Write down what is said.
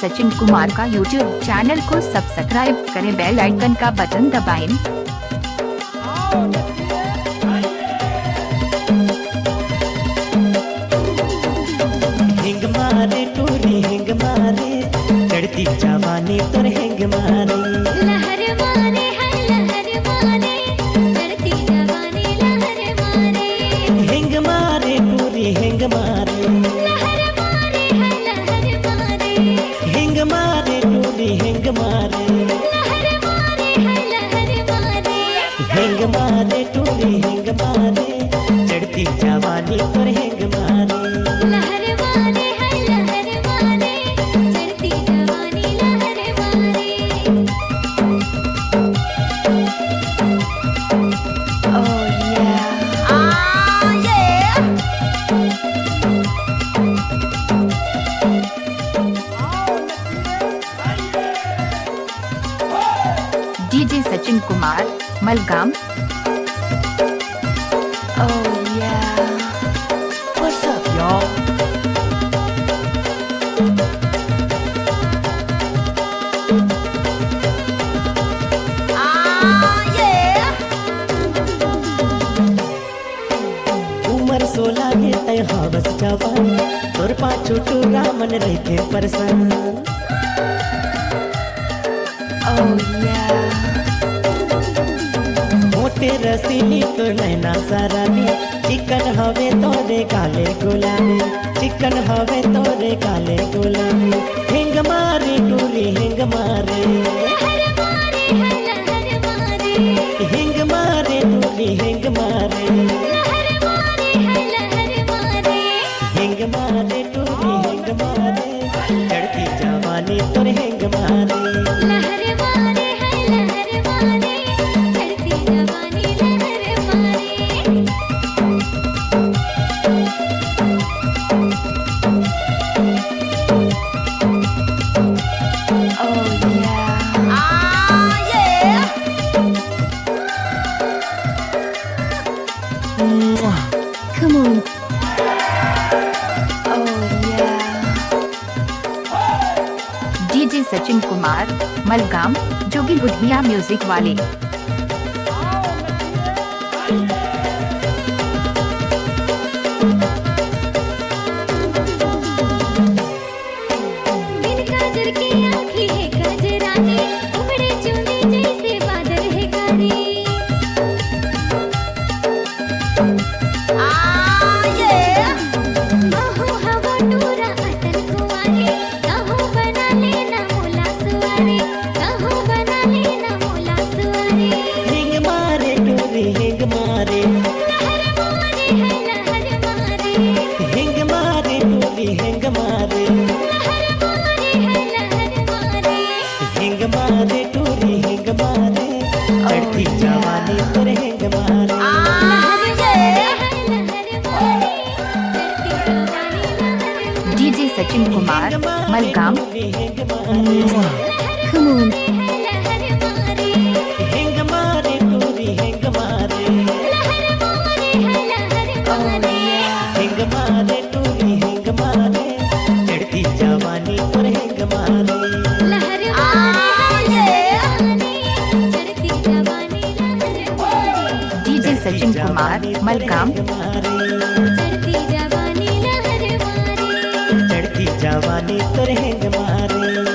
सचिन कुमार का YouTube channel को subscribe करें, बेल आइकन का बटन दबाएं। हिंग मारे टूरी हिंग मारे, चढ़ती जवानी तुर हिंग मारे। लहर मारे है लहर मारे, चढ़ती जवानी लहर मारे। हिंग मारे टूरी हिंग मारे, लहर मारे है लहर मारे। हिंग मारे टूरी हिंग मारे। लहर मारे है लहर मारे। हिंग मारे टूरी हिंग मारे, चढ़ती जवानी तुर हिंग मारे। लहर मारे है लहर मारे, चढ़ती जवानी लहर मारे। DJ Sachin Kumar Malgam. What's up, y'all? उमर 16 है तय हवस जवान, तोर पाछू टूरा मन रखे परसन। मोटे रसीली तो नैना सरानी, चिकन हवे तोरे काले गुलाबी, चिकन हवे तोरे काले गुलाबी। हिंग मारे टूरी हिंग मारे, लहर मारे है लहर मारे। हिंग मारे टूरी हिंग मारे। लहर मारे है लहर मारे। हिंग मारे टूरी हिंग मारे, चढ़ती जवानी तुर हिंग मारे। लहर मारे है लहर मारे, चढ़ती जवानी लहर मारे। Come on. DJ Sachin Kumar Malgam, जोगी बुढ़िया म्यूजिक वाले। बिन काजर की आँखें है काजरानी, उमड़े चूड़ी जैसे बादल है काली। बाहों हवा टूरा अटल कुंवारी, काहों बना लेना मोला सुवारी, काहों बना लेना मोला सुवारी। हिंग मारे टूरी हिंग मारे, लहर मारे है लहर मारे। हिंग मारे टूरी हिंग मारे। लहर मारे है लहर मारे। हिंग मारे टूरी हिंग मारे, चढ़ती जवानी तुर हिंग मारे। डीजे सचिन कुमार मलगाम। हिंग मारे, Come on. हिंग मारे टूरी हिंग मारे। हिंग मारे टूरी हिंग मारे, चढ़ती जवानी तुर हिंग मारे। डीजे सचिन कुमार मलगाम। चढ़ती जवानी तुर हिंग मारे।